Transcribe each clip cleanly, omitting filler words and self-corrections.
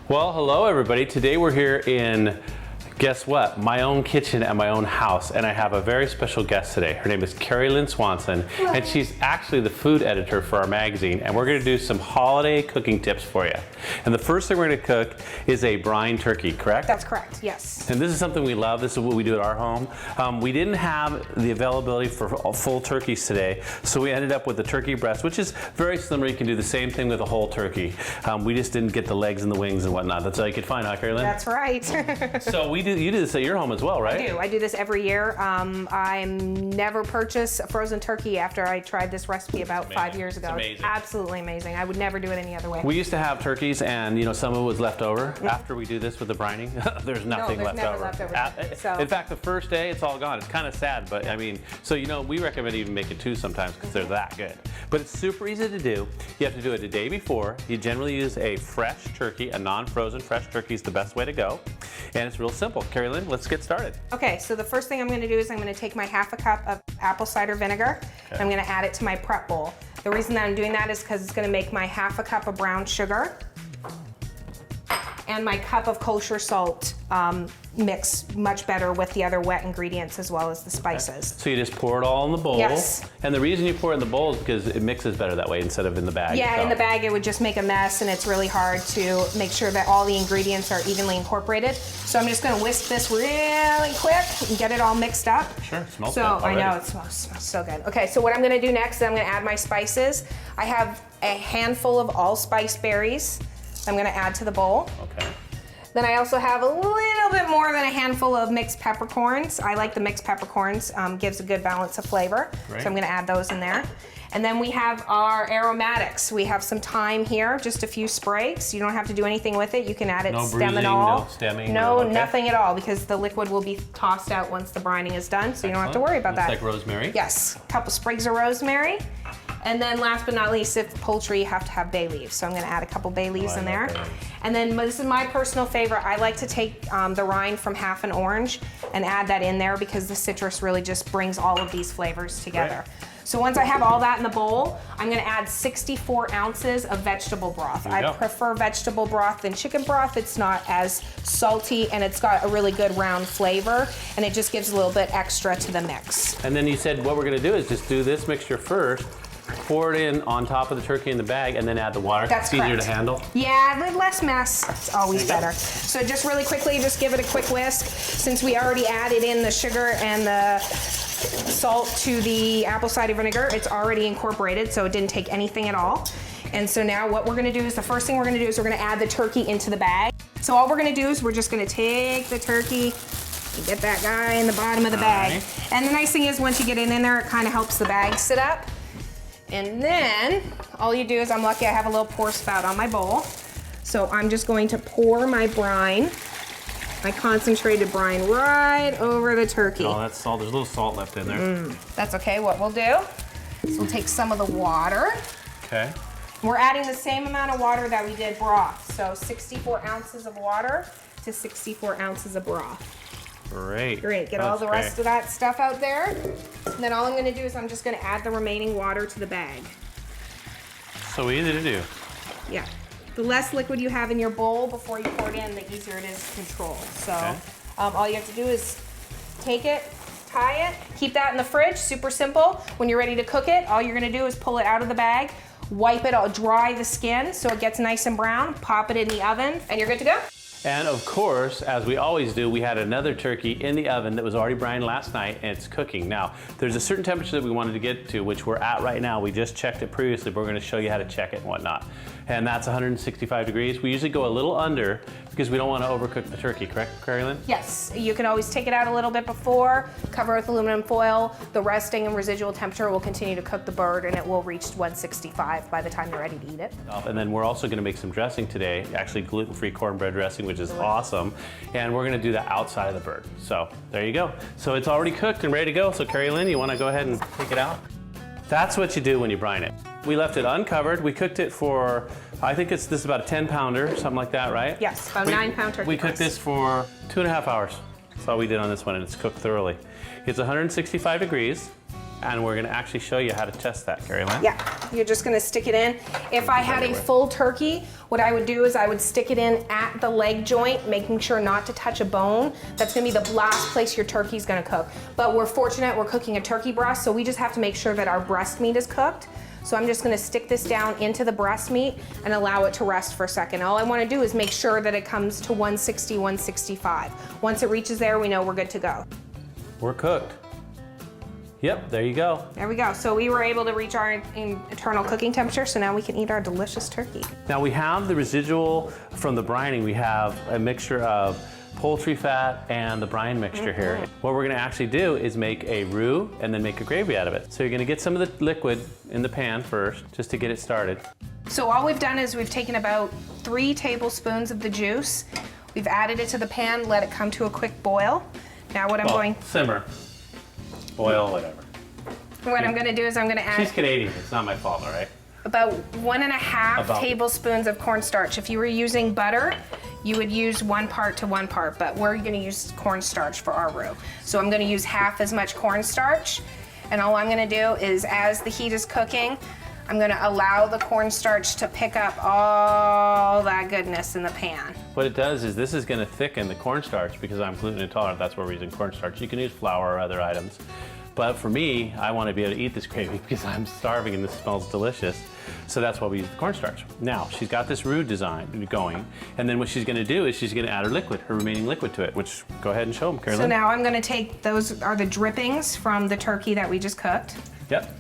Well, hello everybody. Today we're here in, guess what? My own kitchen at my own house, and I have a very special guest today. Her name is Carrie Lynn Swanson, and she's actually the food editor for our magazine, and we're gonna do some holiday cooking tips for you. And the first thing we're gonna cook is a brine turkey, correct? That's correct, yes. And this is something we love. This is what we do at our home. We didn't have the availability for full turkeys today, so we ended up with the turkey breast, which is very similar. You can do the same thing with a whole turkey. We just didn't get the legs and the wings and whatnot. That's all you could find, huh, Carrie Lynn? That's right. So you do this at your home as well, right? I do this every year. I never purchase a frozen turkey after I tried this recipe about 5 years ago. It's amazing. It's absolutely amazing. I would never do it any other way. We used to have turkeys, and some of it was left over. After we do this with the brining, there's nothing there's left never over. left over. So. In fact, the first day it's all gone. It's kind of sad, but I mean, so we recommend even making two sometimes because they're that good. But it's super easy to do. You have to do it a day before. You generally use a fresh turkey, a non-frozen fresh turkey is the best way to go, and it's real simple. Carrie Lynn, let's get started. Okay, so the first thing I'm going to do is I'm going to take my ½ cup of apple cider vinegar. Okay. I'm going to add it to my prep bowl. The reason that I'm doing that is because it's going to make my ½ cup of brown sugar and my cup of kosher salt mix much better with the other wet ingredients as well as the spices. Okay. So you just pour it all in the bowl. Yes. And the reason you pour it in the bowl is because it mixes better that way instead of in the bag. Yeah, in the bag it would just make a mess, and it's really hard to make sure that all the ingredients are evenly incorporated. So I'm just going to whisk this really quick and get it all mixed up. Sure, it smells good already. I know, it smells so good. Okay, so what I'm going to do next is I'm going to add my spices. I have a handful of allspice berries I'm going to add to the bowl. Okay. Then I also have a little bit more than a handful of mixed peppercorns. I like the mixed peppercorns, gives a good balance of flavor. Right. So I'm gonna add those in there. And then we have our aromatics. We have some thyme here, just a few sprigs. You don't have to do anything with it. You can add it stem and all. No stemming? No, okay. Nothing at all, because the liquid will be tossed out once the brining is done, so you don't have to worry about that. Looks like rosemary? Yes, a couple sprigs of rosemary. And then last but not least, if poultry, you have to have bay leaves. So I'm gonna add a couple bay leaves in there. And then this is my personal favorite. I like to take the rind from half an orange and add that in there because the citrus really just brings all of these flavors together. Right. So once I have all that in the bowl, I'm gonna add 64 ounces of vegetable broth. I prefer vegetable broth than chicken broth. It's not as salty, and it's got a really good round flavor, and it just gives a little bit extra to the mix. And then you said what we're gonna do is just do this mixture first, pour it in on top of the turkey in the bag, and then add the water. That's correct. Easier to handle. Yeah, less mess. It's always better. So just really quickly, just give it a quick whisk. Since we already added in the sugar and the salt to the apple cider vinegar, it's already incorporated, so it didn't take anything at all. And so now what we're gonna do is, the first thing we're gonna do is we're gonna add the turkey into the bag. So all we're gonna do is we're just gonna take the turkey and get that guy in the bottom of the bag. Right. And the nice thing is once you get it in there, it kind of helps the bag sit up. And then all you do is, I'm lucky I have a little pour spout on my bowl. So I'm just going to pour my brine, my concentrated brine, right over the turkey. Oh, that's salt. There's a little salt left in there. That's okay. What we'll do is we'll take some of the water. Okay. We're adding the same amount of water that we did broth. So 64 ounces of water to 64 ounces of broth. Great. Great. Get all the rest of that stuff out there. And then all I'm going to do is I'm just going to add the remaining water to the bag. So easy to do. Yeah. The less liquid you have in your bowl before you pour it in, the easier it is to control. So all you have to do is take it, tie it, keep that in the fridge. Super simple. When you're ready to cook it, all you're going to do is pull it out of the bag, wipe it, dry the skin so it gets nice and brown, pop it in the oven, and you're good to go. And of course, as we always do, we had another turkey in the oven that was already brined last night, and it's cooking. Now, there's a certain temperature that we wanted to get to, which we're at right now. We just checked it previously, but we're gonna show you how to check it and whatnot. And that's 165 degrees. We usually go a little under because we don't want to overcook the turkey, correct, Carrie Lynn? Yes, you can always take it out a little bit before, cover it with aluminum foil. The resting and residual temperature will continue to cook the bird, and it will reach 165 by the time you're ready to eat it. And then we're also going to make some dressing today, actually gluten-free cornbread dressing, which is awesome. And we're going to do that outside of the bird. So there you go. So it's already cooked and ready to go. So Carrie Lynn, you want to go ahead and take it out? That's what you do when you brine it. We left it uncovered. We cooked it for, I think this is about a 10-pounder, something like that, right? Yes, about a 9-pound turkey. We cooked this for 2.5 hours. That's all we did on this one, and it's cooked thoroughly. It's 165 degrees. And we're gonna actually show you how to test that, Carrie Lynn. Yeah, you're just gonna stick it in. If I had a full turkey, what I would do is I would stick it in at the leg joint, making sure not to touch a bone. That's gonna be the last place your turkey's gonna cook. But we're fortunate we're cooking a turkey breast, so we just have to make sure that our breast meat is cooked. So I'm just gonna stick this down into the breast meat and allow it to rest for a second. All I wanna do is make sure that it comes to 160, 165. Once it reaches there, we know we're good to go. We're cooked. Yep, there you go. There we go. So we were able to reach our internal cooking temperature, so now we can eat our delicious turkey. Now we have the residual from the brining. We have a mixture of poultry fat and the brine mixture here. What we're gonna actually do is make a roux and then make a gravy out of it. So you're gonna get some of the liquid in the pan first, just to get it started. So all we've done is we've taken about 3 tablespoons of the juice. We've added it to the pan, let it come to a quick boil. Now what I'm going... Simmer, boil, whatever. What I'm gonna do is I'm gonna add... She's Canadian, it's not my fault, all right? About 1.5 tablespoons of cornstarch. If you were using butter, you would use 1 part to 1 part, but we're gonna use cornstarch for our roux. So I'm gonna use half as much cornstarch, and all I'm gonna do is, as the heat is cooking, I'm gonna allow the cornstarch to pick up all that goodness in the pan. What it does is this is gonna thicken the cornstarch because I'm gluten intolerant, that's why we're using cornstarch. You can use flour or other items. But for me, I want to be able to eat this gravy because I'm starving and this smells delicious. So that's why we use the cornstarch. Now, she's got this roux design going, and then what she's gonna do is she's gonna add her liquid, her remaining liquid to it, which, go ahead and show them, Carolyn. So now I'm gonna take, those are the drippings from the turkey that we just cooked. Yep.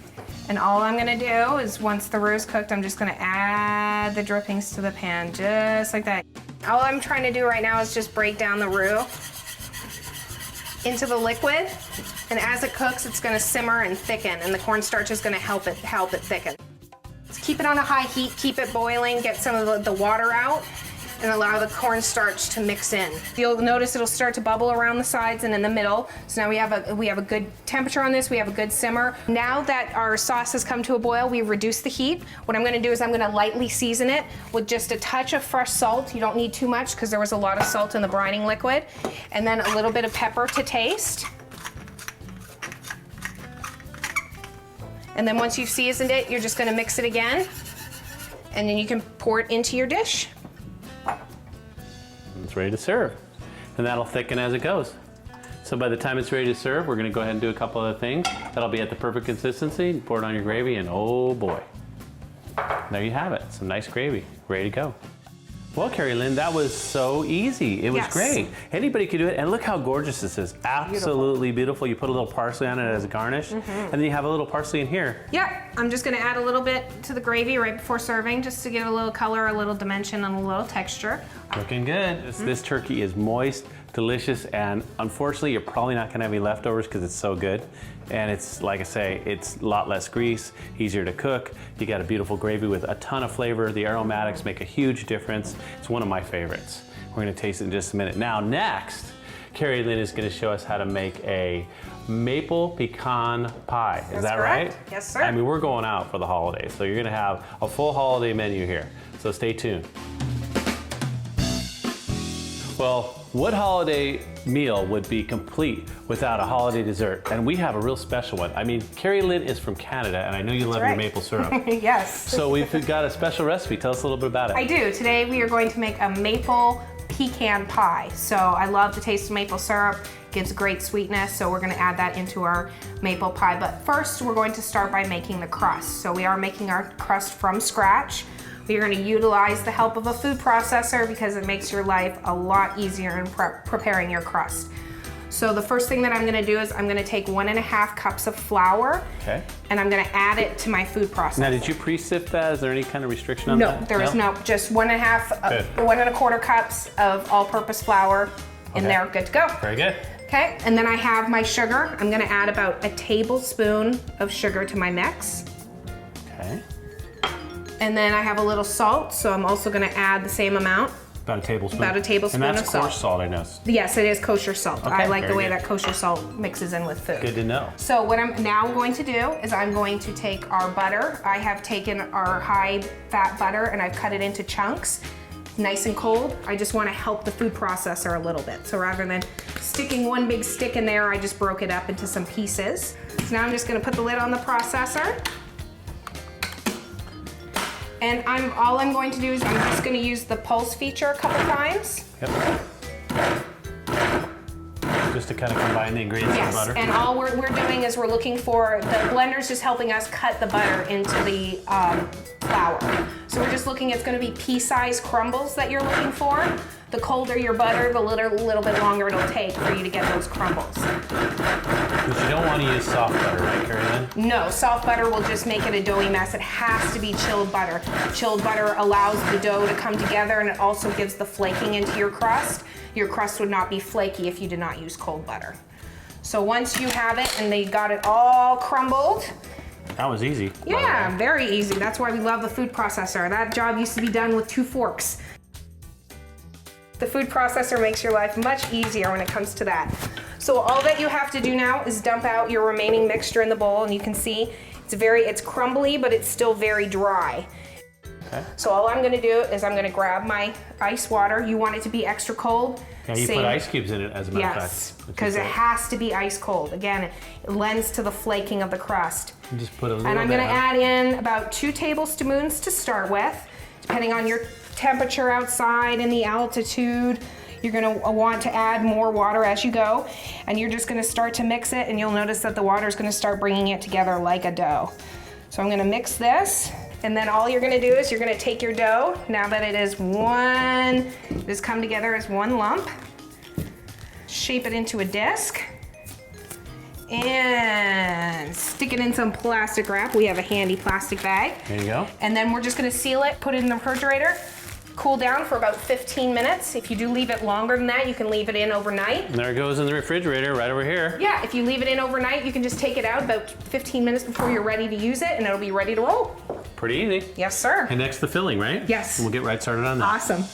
And all I'm gonna do is, once the roux is cooked, I'm just gonna add the drippings to the pan, just like that. All I'm trying to do right now is just break down the roux into the liquid, and as it cooks, it's gonna simmer and thicken, and the cornstarch is gonna help it thicken. Just keep it on a high heat, keep it boiling, get some of the water out, and allow the cornstarch to mix in. You'll notice it'll start to bubble around the sides and in the middle. So now we have a good temperature on this, we have a good simmer. Now that our sauce has come to a boil, we've reduced the heat. What I'm gonna do is I'm gonna lightly season it with just a touch of fresh salt. You don't need too much because there was a lot of salt in the brining liquid. And then a little bit of pepper to taste. And then once you've seasoned it, you're just gonna mix it again. And then you can pour it into your dish. It's ready to serve. And that'll thicken as it goes. So by the time it's ready to serve, we're gonna go ahead and do a couple other things. That'll be at the perfect consistency. Pour it on your gravy, and oh boy. There you have it, some nice gravy, ready to go. Well, Carrie Lynn, that was so easy. It was great. Anybody could do it, and look how gorgeous this is. Absolutely beautiful. You put a little parsley on it as a garnish, and then you have a little parsley in here. Yep, I'm just gonna add a little bit to the gravy right before serving, just to give it a little color, a little dimension, and a little texture. Looking good. This turkey is moist, delicious, and unfortunately, you're probably not gonna have any leftovers because it's so good. And it's, like I say, it's a lot less grease, easier to cook. You got a beautiful gravy with a ton of flavor. The aromatics make a huge difference. It's one of my favorites. We're gonna taste it in just a minute. Now, next, Carrie Lynn is gonna show us how to make a maple pecan pie. Is that right? Yes, sir. I mean, we're going out for the holidays, so you're gonna have a full holiday menu here. So stay tuned. Well, what holiday meal would be complete without a holiday dessert? And we have a real special one. I mean, Carrie Lynn is from Canada, and I know you love your maple syrup. Yes. So we've got a special recipe. Tell us a little bit about it. I do. Today we are going to make a maple pecan pie. So I love the taste of maple syrup. Gives great sweetness, so we're gonna add that into our maple pie. But first, we're going to start by making the crust. So we are making our crust from scratch. We are going to utilize the help of a food processor because it makes your life a lot easier in preparing your crust. So the first thing that I'm going to do is I'm going to take 1.5 cups of flour, and I'm going to add it to my food processor. Now, did you pre-sift that? Is there any kind of restriction on that? No, there is no. Just 1.25 cups of all-purpose flour in there, good to go. Very good. Okay, and then I have my sugar. I'm going to add about a tablespoon of sugar to my mix. Okay. And then I have a little salt, so I'm also gonna add the same amount. About a tablespoon? About a tablespoon of salt. And that's kosher salt, I know. Yes, it is kosher salt. Okay, I like the way good. that kosher salt mixes in with food. Good to know. So what I'm now going to do is I'm going to take our butter. I have taken our high fat butter and I've cut it into chunks. Nice and cold. I just want to help the food processor a little bit. So rather than sticking one big stick in there, I just broke it up into some pieces. So So now I'm just gonna put the lid on the processor. And all I'm going to do is I'm just gonna use the pulse feature a couple times. Yep. Just to kind of combine the ingredients of the butter. And all we're doing is we're looking for, the blender's just helping us cut the butter into the flour. So we're just looking, it's gonna be pea-sized crumbles that you're looking for. The colder your butter, the little bit longer it'll take for you to get those crumbles. But you don't want to use soft butter, right, Carrie Lynn? No, soft butter will just make it a doughy mess. It has to be chilled butter. Chilled butter allows the dough to come together, and it also gives the flaking into your crust. Your crust would not be flaky if you did not use cold butter. So once you have it and they got it all crumbled. That was easy. Yeah, very easy. That's why we love the food processor. That job used to be done with 2 forks. The food processor makes your life much easier when it comes to that. So all that you have to do now is dump out your remaining mixture in the bowl, and you can see it's crumbly, but it's still very dry. Okay. So all I'm gonna do is I'm gonna grab my ice water. You want it to be extra cold. Yeah, you put ice cubes in it, as a matter of fact. Yes, because it has to be ice cold. Again, it lends to the flaking of the crust. You just put a little And I'm gonna add in about 2 tablespoons to start with, depending on your temperature outside and the altitude. You're gonna want to add more water as you go, and you're just gonna start to mix it, and you'll notice that the water is gonna start bringing it together like a dough. So I'm gonna mix this, and then all you're gonna do is you're gonna take your dough, now that it is just come together as one lump, shape it into a disc, and stick it in some plastic wrap. We have a handy plastic bag. There you go. And then we're just gonna seal it, put it in the refrigerator, cool down for about 15 minutes. If you do leave it longer than that, you can leave it in overnight. And there it goes in the refrigerator right over here. Yeah, if you leave it in overnight, you can just take it out about 15 minutes before you're ready to use it, and it'll be ready to roll. Pretty easy. Yes, sir. And next the filling, right? Yes. And we'll get right started on that. Awesome.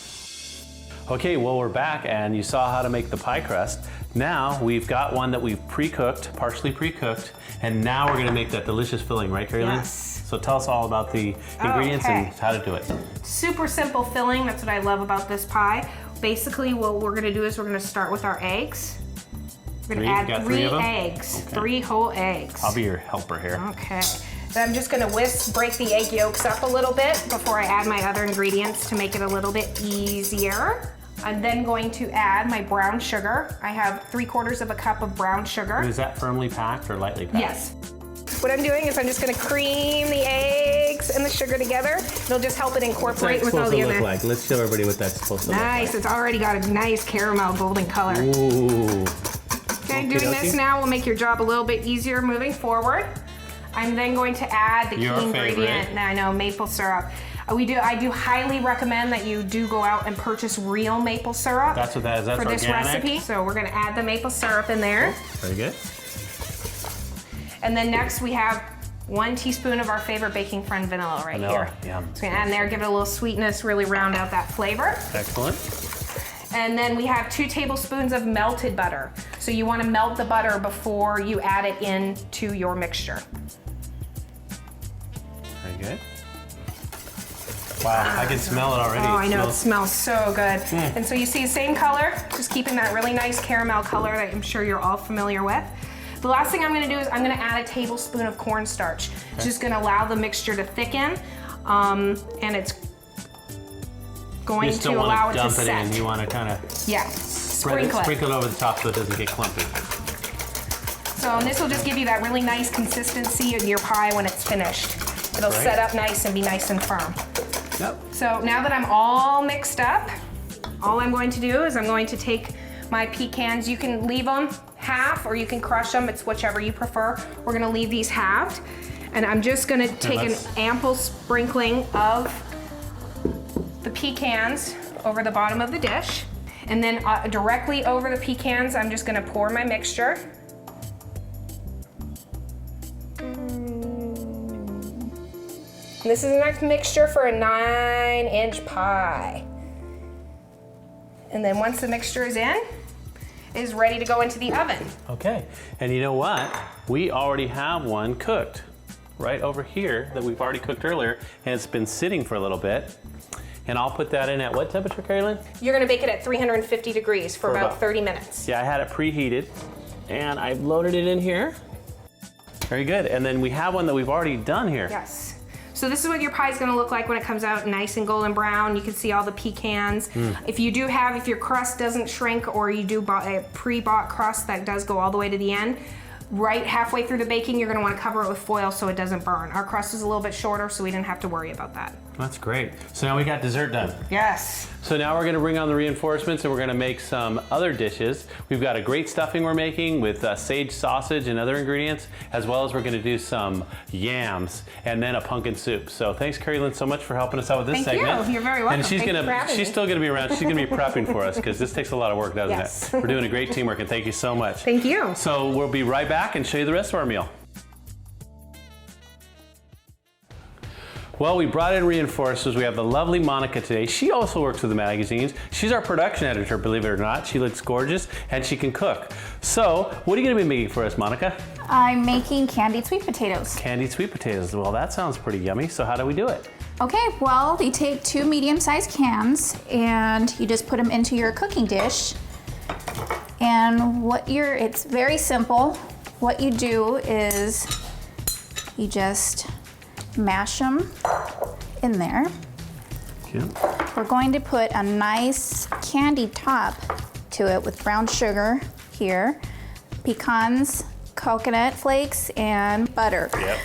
Okay, well, we're back, and you saw how to make the pie crust. Now we've got one that we've pre-cooked, partially pre-cooked, and now we're gonna make that delicious filling, right, Carrie Lynn? Yes. So tell us all about the ingredients and how to do it. Super simple filling. That's what I love about this pie. Basically, what we're gonna do is we're gonna start with our eggs. We're gonna add 3 eggs, Okay. 3 whole eggs. I'll be your helper here. Okay. Then I'm just gonna break the egg yolks up a little bit before I add my other ingredients to make it a little bit easier. I'm then going to add my brown sugar. I have 3/4 of a cup of brown sugar. Is that firmly packed or lightly packed? Yes. What I'm doing is I'm just gonna cream the eggs and the sugar together. It'll just help it incorporate with all the other. Like? Let's show everybody what that's supposed to Nice, look like. it's already got a nice caramel golden color. Ooh. Okay, doing this now will make your job a little bit easier moving forward. I'm then going to add the key ingredient. I know, maple syrup. I do highly recommend that you do go out and purchase real maple syrup. That's what that is. That's for this organic? recipe. So we're gonna add the maple syrup in there. Very good. And then next we have 1 teaspoon of our favorite baking friend vanilla right here. Yum. So we're gonna add in there, give it a little sweetness, really round out that flavor. Excellent. And then we have 2 tablespoons of melted butter. So you wanna melt the butter before you add it into your mixture. Very good. Wow, I can smell it already. Oh, I know, it smells so good. Mm. And so you see the same color, just keeping that really nice caramel color that I'm sure you're all familiar with. The last thing I'm gonna do is I'm gonna add a tablespoon of cornstarch. Okay. It's just gonna allow the mixture to thicken, and it's going to allow it to set. You just don't want to dump it in, you want to kind of sprinkle it over the top so it doesn't get clumpy. So and this will just give you that really nice consistency in your pie when it's finished. It'll set up nice and be nice and firm. Yep. So now that I'm all mixed up, all I'm going to do is I'm going to take my pecans. You can leave them half or you can crush them. It's whichever you prefer. We're gonna leave these halved. And I'm just gonna take an ample sprinkling of the pecans over the bottom of the dish. And then directly over the pecans, I'm just gonna pour my mixture. This is enough mixture for a 9-inch pie. And then once the mixture is in, it is ready to go into the oven. Okay, and you know what? We already have one cooked right over here that we've already cooked earlier, and it's been sitting for a little bit. And I'll put that in at what temperature, Carrie Lynn? You're gonna bake it at 350 degrees for about 30 minutes. Yeah, I had it preheated, and I've loaded it in here. Very good. And then we have one that we've already done here. Yes. So this is what your pie is going to look like when it comes out nice and golden brown. You can see all the pecans. If your crust doesn't shrink, or you do a pre-bought crust that does go all the way to the end, right halfway through the baking, you're going to want to cover it with foil so it doesn't burn. Our crust is a little bit shorter, so we didn't have to worry about that. That's great. So now we got dessert done. Yes. So now we're gonna bring on the reinforcements and we're gonna make some other dishes. We've got a great stuffing we're making with sage sausage and other ingredients, as well as we're gonna do some yams and then a pumpkin soup. So thanks, Carrie Lynn, so much for helping us out with this segment. Thank you. You're very welcome. And she's still gonna be around. She's gonna be prepping for us because this takes a lot of work, doesn't Yes. it? We're doing a great teamwork, and thank you so much. Thank you. So we'll be right back and show you the rest of our meal. Well, we brought in reinforcers. We have the lovely Monica today. She also works with the magazines. She's our production editor, believe it or not. She looks gorgeous and she can cook. So, what are you gonna be making for us, Monica? I'm making candied sweet potatoes. Candied sweet potatoes. Well, that sounds pretty yummy. So how do we do it? Okay, well, you take 2 medium-sized cans and you just put them into your cooking dish. And it's very simple. What you do is you just mash them in there. Yeah. We're going to put a nice candied top to it with brown sugar here, pecans, coconut flakes, and butter. Yep.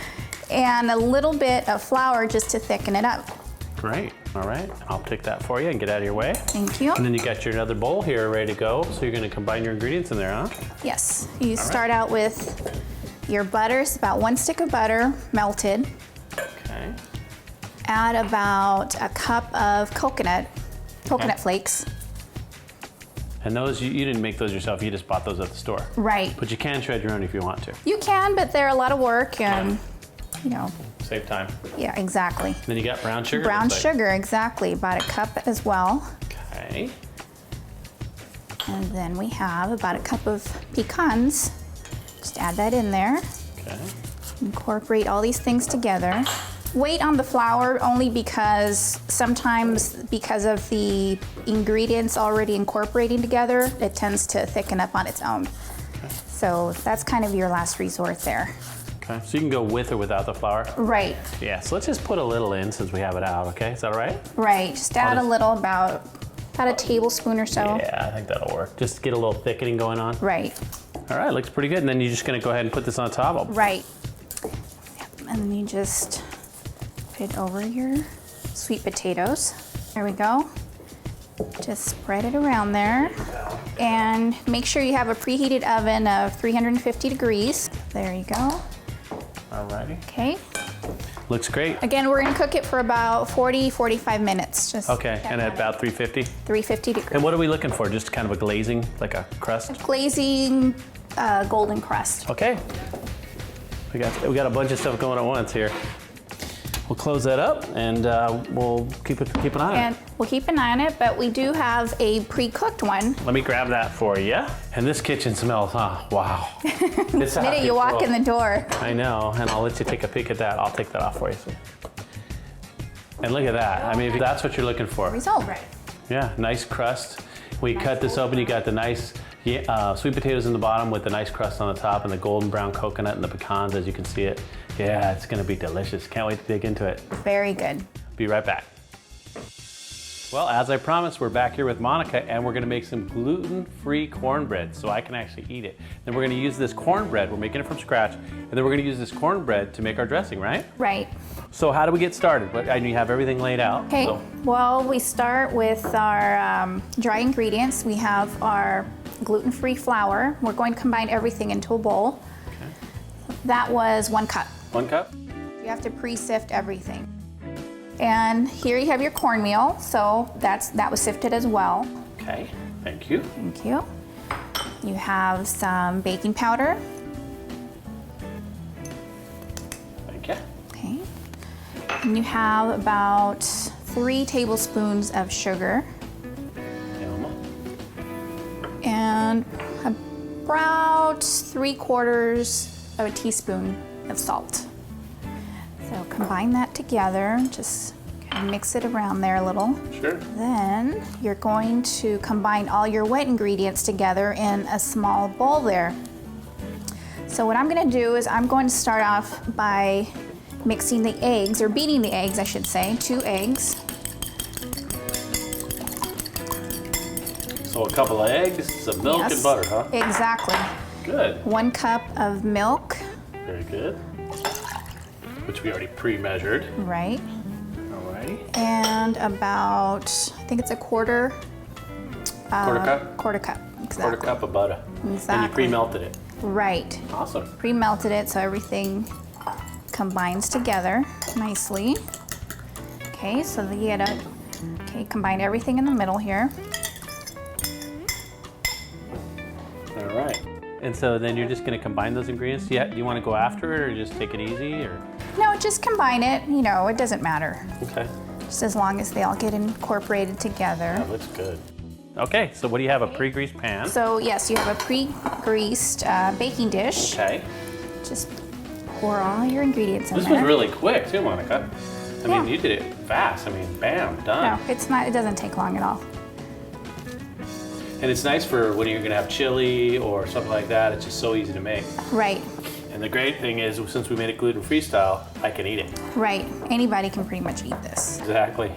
And a little bit of flour just to thicken it up. Great. All right. I'll take that for you and get out of your way. Thank you. And then you got your another bowl here ready to go. So you're going to combine your ingredients in there, huh? Yes. You start out with your butter. It's about 1 stick of butter melted. Okay. Add about a cup of coconut flakes. And those, you didn't make those yourself, you just bought those at the store. Right. But you can shred your own if you want to. You can, but they're a lot of work and, you know. Save time. Yeah, exactly. Then you got brown sugar? Brown sugar, exactly. About a cup as well. Okay. And then we have about a cup of pecans. Just add that in there. Okay. Incorporate all these things together. Wait on the flour only because sometimes because of the ingredients already incorporating together, it tends to thicken up on its own. Okay. So that's kind of your last resort there. Okay, so you can go with or without the flour? Right. Yeah, so let's just put a little in since we have it out, okay? Is that all right? Right, just add a little, about a tablespoon or so. Yeah, I think that'll work. Just get a little thickening going on. Right. All right, looks pretty good. And then you're just gonna go ahead and put this on top? Right. And then you just put it over your sweet potatoes. There we go. Just spread it around there. And make sure you have a preheated oven of 350 degrees. There you go. Alrighty. Okay. Looks great. Again, we're gonna cook it for about 40-45 minutes. Just Okay, and at about 350? 350 degrees. And what are we looking for? Just kind of a glazing, like a crust? Glazing golden crust. Okay. We got a bunch of stuff going at once here. We'll close that up and we'll keep an eye on it. And we'll keep an eye on it, but we do have a pre-cooked one. Let me grab that for you. And this kitchen smells, huh? Wow. The minute you walk in the door. I know, and I'll let you take a peek at that. I'll take that off for you. And look at that. I mean, if that's what you're looking for. Result. Right. Yeah, nice crust. When you cut this open, you got the nice sweet potatoes in the bottom with the nice crust on the top and the golden brown coconut and the pecans, as you can see it. Yeah, it's gonna be delicious. Can't wait to dig into it. Very good. Be right back. Well, as I promised, we're back here with Monica and we're gonna make some gluten-free cornbread so I can actually eat it. Then we're gonna use this cornbread, we're making it from scratch, and then we're gonna use this cornbread to make our dressing, right? Right. So how do we get started? And you have everything laid out. Okay, So. well, we start with our dry ingredients. We have our gluten-free flour. We're going to combine everything into a bowl. Okay. That was 1 cup. 1 cup? You have to pre-sift everything. And here you have your cornmeal, so that was sifted as well. Okay, thank you. Thank you. You have some baking powder. Thank you. Okay. And you have about 3 tablespoons of sugar and about 3/4 of a teaspoon of salt. So combine that together, just kind of mix it around there a little. Sure. Then you're going to combine all your wet ingredients together in a small bowl there. So what I'm gonna do is I'm going to start off by mixing the eggs, or beating the eggs, I should say, 2 eggs. So a couple of eggs, some milk Yes, and butter, huh? Exactly. Good. 1 cup of milk. Very good. Which we already pre-measured. Right. Alrighty. And about, I think it's a quarter Quarter cup? Exactly. Quarter cup of butter. Exactly. And you pre-melted it. Right. Awesome. Pre-melted it so everything combines together nicely. Okay, so you gotta combine everything in the middle here. All right. And so then you're just gonna combine those ingredients? Yeah, do you wanna go after it or just take it easy or? No, just combine it, you know, it doesn't matter. Okay. Just as long as they all get incorporated together. That looks good. Okay, so what do you have, a pre-greased pan? So yes, you have a pre-greased baking dish. Okay. Just pour all your ingredients in This there. was really quick too, Monica. I mean, Yeah. you did it fast. I mean, bam, done. No, it's not, it doesn't take long at all. And it's nice for when you're gonna have chili or something like that. It's just so easy to make. Right, And the great thing is, since we made it gluten-free style, I can eat it. right. Anybody can pretty much eat this. Exactly.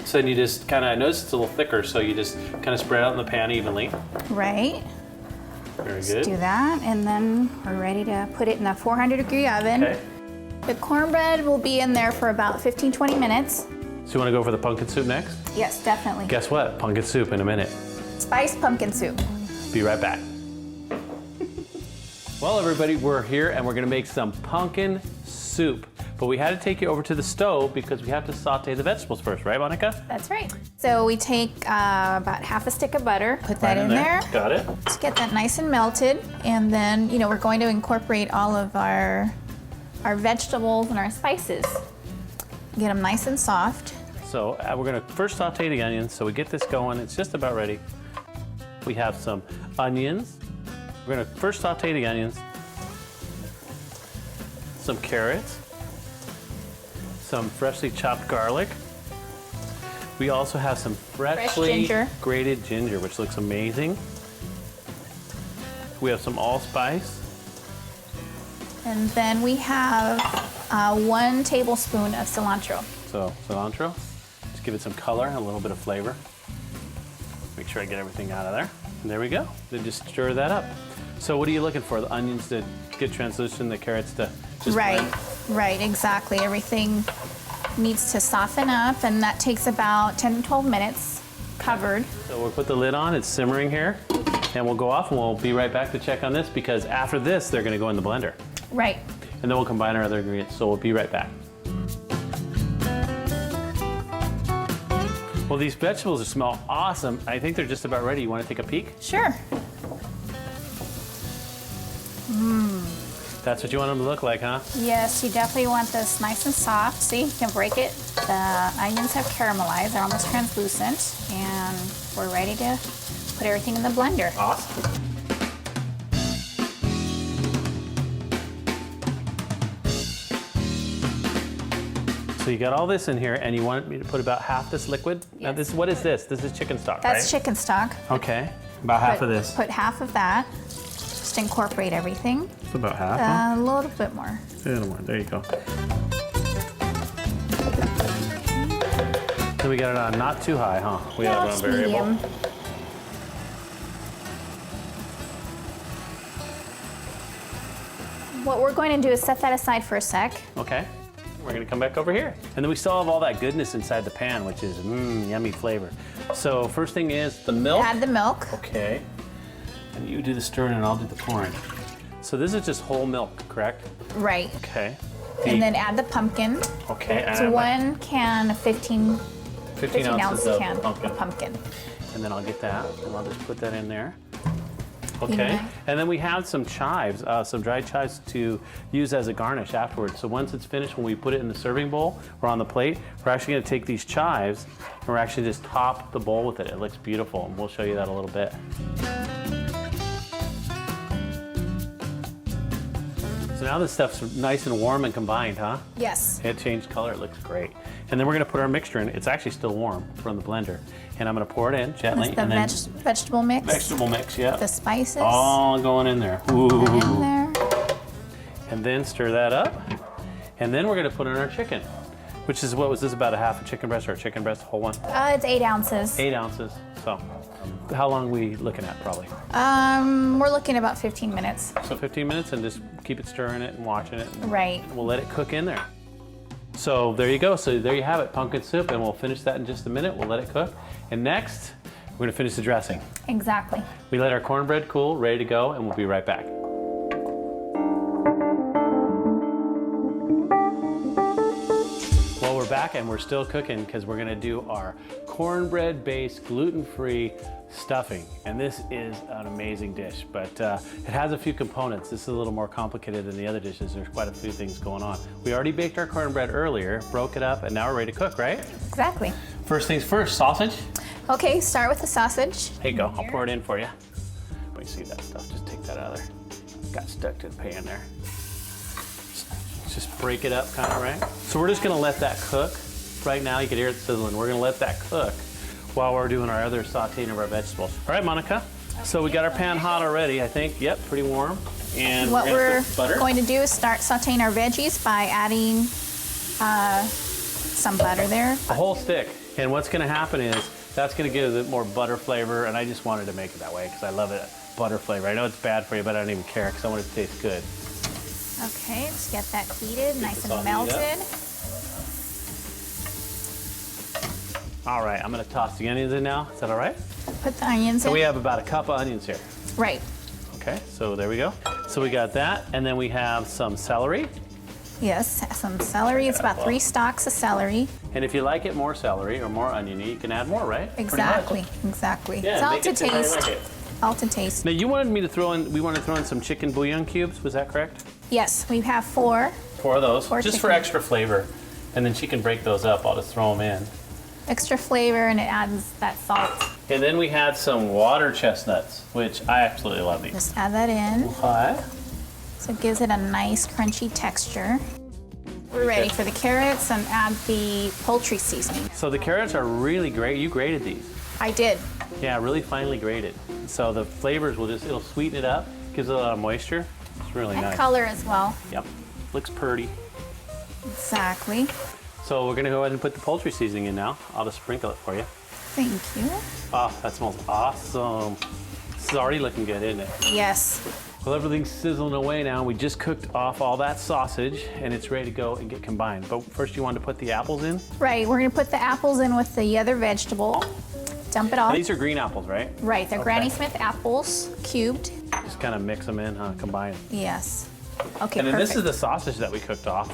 So then you just kind of, notice it's a little thicker, so you just kind of spread out in the pan evenly. Right. Very Do good. that, and then we're ready to put it in a 400-degree oven. Okay. The cornbread will be in there for about 15-20 minutes. So you want to go for the pumpkin soup next? Yes, definitely. Guess what? Pumpkin soup in a minute. Spiced pumpkin soup. Be right back. Well, everybody, we're here and we're gonna make some pumpkin soup. But we had to take you over to the stove because we have to saute the vegetables first, right, Monica? That's right. So we take about half a stick of butter, put that Right in there. Got it. Just get that nice and melted, and then we're going to incorporate all of our vegetables and our spices. Get them nice and soft. So we're gonna first saute the onions. So we get this going. It's just about ready. We have some onions. We're gonna first saute the onions. Some carrots. Some freshly chopped garlic. We also have some freshly ginger. grated ginger, which looks amazing. We have some allspice. And then we have 1 tablespoon of cilantro. So cilantro, just give it some color and a little bit of flavor. Make sure I get everything out of there. And there we go. Then just stir that up. So what are you looking for? The onions to get translucent, the carrots to just blend? Right, exactly. Everything needs to soften up, and that takes about 10 to 12 minutes covered. So we'll put the lid on, it's simmering here, and we'll go off and we'll be right back to check on this because after this, they're gonna go in the blender. Right. And then we'll combine our other ingredients, so we'll be right back. Well, these vegetables smell awesome. I think they're just about ready. You wanna take a peek? Sure. That's what you want them to look like, huh? Yes, you definitely want this nice and soft. See, you can break it. The onions have caramelized. They're almost translucent. And we're ready to put everything in the blender. Awesome. So you got all this in here, and you want me to put about half this liquid? Now Yes. what is this? This is chicken stock, right? That's chicken stock. Okay, about half of this. Put half of that. Just incorporate everything. It's about half, huh? A little bit more. A little more, there you go. Then we got it on not too high, huh? We have it on Just variable. medium. What we're going to do is set that aside for a sec. Okay, we're gonna come back over here. And then we still have all that goodness inside the pan, which is yummy flavor. So first thing is the milk. Add the milk. Okay. And you do the stirring and I'll do the pouring. So this is just whole milk, correct? Right. Okay. And then add the pumpkin. Okay. It's 1 can of 15 ounces of can pumpkin. of pumpkin. And then I'll get that, and I'll just put that in there. Okay. Yeah. And then we have some chives, some dried chives to use as a garnish afterwards. So once it's finished, when we put it in the serving bowl or on the plate, we're actually gonna take these chives and we're actually just top the bowl with it. It looks beautiful, and we'll show you that a little bit. So now this stuff's nice and warm and combined, huh? Yes. It changed color, it looks great. And then we're gonna put our mixture in. It's actually still warm from the blender. And I'm gonna pour it in gently. That's the and then vegetable mix. vegetable mix, yeah. The spices. All going in there. Ooh. In there. And then stir that up. And then we're gonna put in our chicken, which is, what was this, about a half a chicken breast or a chicken breast, a whole one? It's 8 ounces. 8 ounces. So how long are we looking at probably? We're looking about 15 minutes. So 15 minutes, and just keep it stirring it and watching it. And Right. we'll let it cook in there. So there you go. So there you have it, pumpkin soup, and we'll finish that in just a minute. We'll let it cook. And next, we're gonna finish the dressing. Exactly. We let our cornbread cool, ready to go, and we'll be right back. Well, we're back and we're still cooking because we're gonna do our cornbread-based, gluten-free stuffing. And this is an amazing dish, but it has a few components. This is a little more complicated than the other dishes. There's quite a few things going on. We already baked our cornbread earlier, broke it up, and now we're ready to cook, right? Exactly. First things first, sausage. Okay, start with the sausage. Here you go, I'll pour it in for you. Let me see that stuff, just take that out of there. Got stuck to the pan there. Just break it up kind of, right? So we're just gonna let that cook. Right now, you can hear it sizzling. We're gonna let that cook while we're doing our other sauteing of our vegetables. All right, Monica. So we got our pan hot already, I think. Yep, pretty warm. And What we're we're put butter. going to do is start sauteing our veggies by adding some butter there. A whole stick. And what's gonna happen is, that's gonna give it more butter flavor, and I just wanted to make it that way because I love it, butter flavor. I know it's bad for you, but I don't even care because I want it to taste good. Okay, just get that heated, nice this all and heated up. melted. All right, I'm gonna toss the onions in now. Is that all right? Put the onions So in. we have about a cup of onions here. Right. Okay, so there we go. So we got that, and then we have some celery. Yes, some celery. It's about 3 stalks of celery. And if you like it more celery or more oniony, you can add more, right? Pretty much. Exactly, exactly. Yeah, It's all make to it the way you taste. like it. All to taste. Now you wanted me to we wanted to throw in some chicken bouillon cubes, was that correct? Yes, we have 4. 4 of those, 4 just for chicken. extra flavor. And then she can break those up, I'll just throw them in. Extra flavor, and it adds that salt. And then we had some water chestnuts, which I absolutely love these. Just add that in. Okay. So it gives it a nice crunchy texture. We're ready for the carrots and add the poultry seasoning. So the carrots are really great. You grated these. I did. Yeah, really finely grated. So the flavors it'll sweeten it up, gives it a lot of moisture. It's really And nice. color as well. Yep, looks pretty. Exactly. So we're gonna go ahead and put the poultry seasoning in now. I'll just sprinkle it for you. Thank you. Oh, that smells awesome. This is already looking good, isn't it? Yes. Well, everything's sizzling away now. We just cooked off all that sausage and it's ready to go and get combined. But first you wanted to put the apples in? Right, we're gonna put the apples in with the other vegetable. Dump it Now, off. these are green apples, right? Right, they're Okay. Granny Smith apples, cubed. Just kind of mix them in, combine. Yes. Okay, And then perfect. this is the sausage that we cooked off.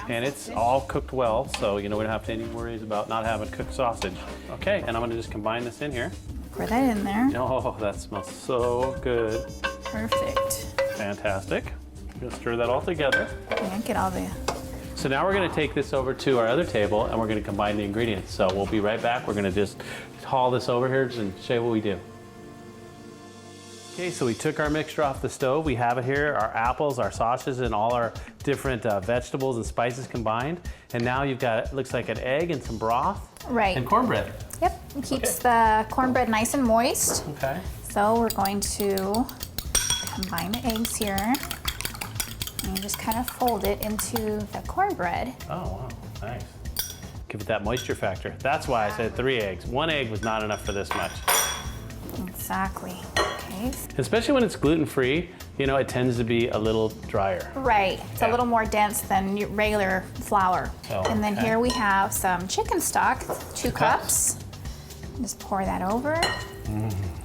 And it's all cooked well, so we don't have any worries about not having cooked sausage. Okay, and I'm gonna just combine this in here. Pour that in there. Oh, that smells so good. Perfect. Fantastic. Just stir that all together. Yeah, get all the... So now we're gonna take this over to our other table and we're gonna combine the ingredients. So we'll be right back. We're gonna just haul this over here and show you what we do. Okay, so we took our mixture off the stove. We have it here, our apples, our sausages, and all our different vegetables and spices combined. And now you've got, it looks like an egg and some broth. Right. And cornbread. Yep, it keeps the cornbread nice and moist. Okay. So we're going to combine the eggs here. And just kind of fold it into the cornbread. Oh, wow, nice. Give it that moisture factor. That's why I said 3 eggs. 1 egg was not enough for this much. Exactly. Okay. Especially when it's gluten-free, you know, it tends to be a little drier. Right. It's a Yeah. little more dense than your regular flour. Oh, and then okay. here we have some chicken stock, 2 cups. Just pour that over.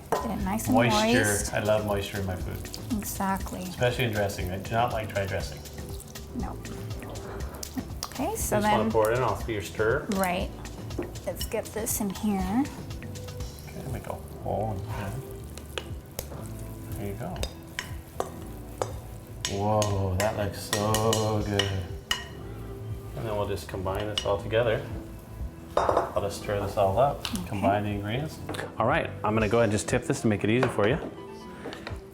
Get it nice and Moisture, moist. I love moisture in my food, Exactly. especially in dressing. I do not like dry dressing. No. Okay, so I just want then, to pour it in, I'll see your stir. right. Let's get this in here. Okay, make a hole in here. There you go. Whoa, that looks so good. And then we'll just combine this all together. I'll just stir this all up, combine the ingredients. All right, I'm gonna go ahead and just tip this to make it easy for you.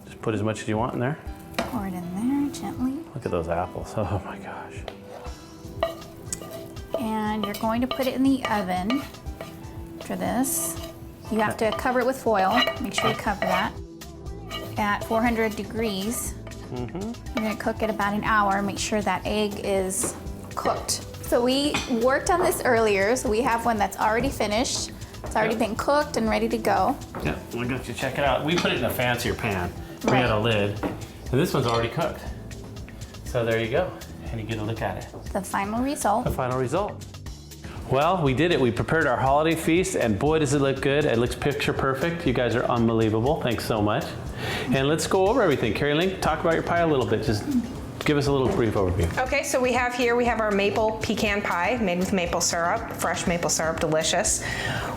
Just put as much as you want in there. Pour it in there gently. Look at those apples, oh my gosh. And you're going to put it in the oven for this. You have to cover it with foil. Make sure you cover that at 400 degrees. You're gonna cook it about an hour. Make sure that egg is cooked. So we worked on this earlier, so we have one that's already finished. It's already been cooked and ready to go. Yeah, we're going to check it out. We put it in a fancier pan. We Right. had a lid, and this one's already cooked. So there you go, and you get a look at it. The final result. The final result. Well, we did it. We prepared our holiday feast, and boy, does it look good. It looks picture perfect. You guys are unbelievable. Thanks so much. And let's go over everything. Carrie Lynn, talk about your pie a little bit. Just give us a little brief overview. Okay, so we have our maple pecan pie made with maple syrup, fresh maple syrup, delicious.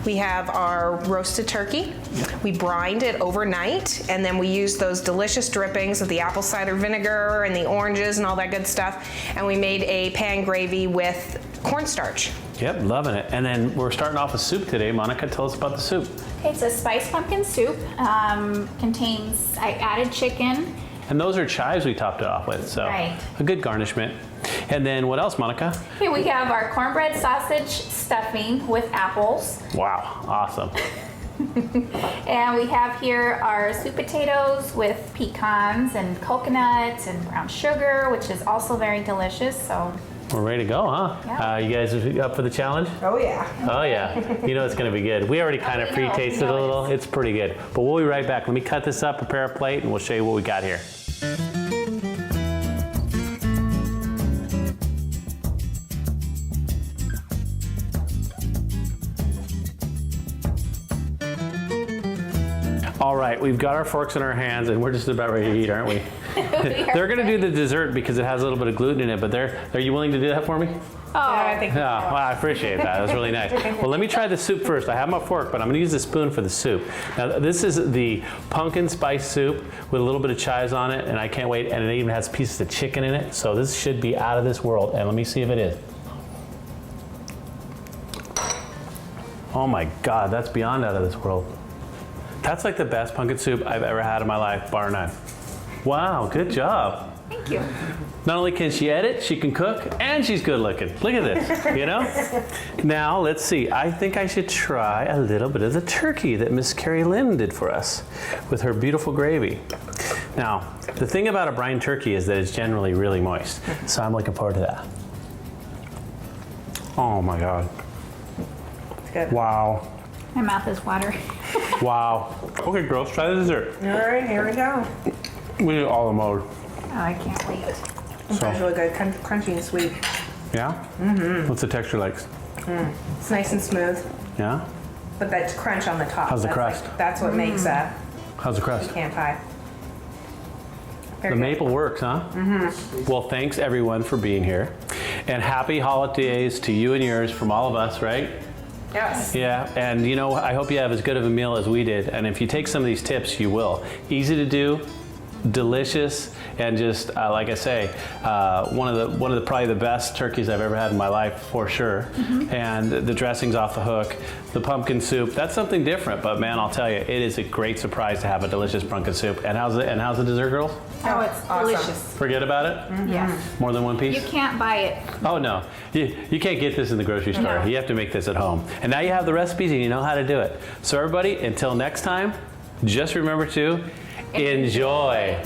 We have our roasted turkey. We brined it overnight, and then we used those delicious drippings of the apple cider vinegar and the oranges and all that good stuff, and we made a pan gravy with cornstarch. Yep, loving it. And then we're starting off with soup today. Monica, tell us about the soup. It's a spiced pumpkin soup. Contains, I added chicken. And those are chives we topped it off with, so Right. a good garnishment. And then what else, Monica? Here we have our cornbread sausage stuffing with apples. Wow, awesome. And we have here our sweet potatoes with pecans and coconuts and brown sugar, which is also very delicious. So We're ready to go, huh? Yeah. You guys up for the challenge? Oh yeah. Oh yeah, you know it's gonna be good. We already kind of we know, pre-tasted we know a little. it is. It's pretty good. But we'll be right back. Let me cut this up, prepare a plate, and we'll show you what we got here. All right, we've got our forks in our hands, and we're just about ready to eat, aren't we? They're gonna do the dessert because it has a little bit of gluten in it, but are you willing to do that for me? I think. Yeah, well, I appreciate that. That's really nice. Well, let me try the soup first. I have my fork, but I'm going to use a spoon for the soup. Now, this is the pumpkin spice soup with a little bit of chives on it, and I can't wait. And it even has pieces of chicken in it, so this should be out of this world. And let me see if it is. Oh my God, that's beyond out of this world. That's like the best pumpkin soup I've ever had in my life, bar none. Wow, good job. thank you. Not only can she edit, she can cook, and she's good looking. Look at this, you know? Now, let's see. I think I should try a little bit of the turkey that Miss Carrie Lynn did for us with her beautiful gravy. Now, the thing about a brine turkey is that it's generally really moist, so I'm looking forward to that. Oh my God. It's good. Wow. My mouth is watering. Wow. Okay, girls, try the dessert. All right, here we go. We did all the mode. Oh, I can't wait. It's really good, crunchy and sweet. Yeah? Mm-hmm. What's the texture like? It's nice and smooth, Yeah? but that crunch on the top. How's the that's crust? That's what makes a How's the crust? pecan pie. Very The good. maple works, huh? Mm-hmm. Well, thanks everyone for being here. And happy holidays to you and yours from all of us, right? Yes. Yeah, and you know, I hope you have as good of a meal as we did. And if you take some of these tips, you will. Easy to do, delicious, and just like I say, one of the probably the best turkeys I've ever had in my life for sure. Mm-hmm. And the dressing's off the hook. The pumpkin soup, that's something different. But man, I'll tell you, it is a great surprise to have a delicious pumpkin soup. And how's the dessert, girls? Oh, it's Awesome. delicious. Forget about it. Mm-hmm. Yeah. More than one piece. You can't buy it. Oh no, you can't get this in the grocery store. No. You have to make this at home. And now you have the recipes and you know how to do it. So everybody, until next time, just remember to enjoy.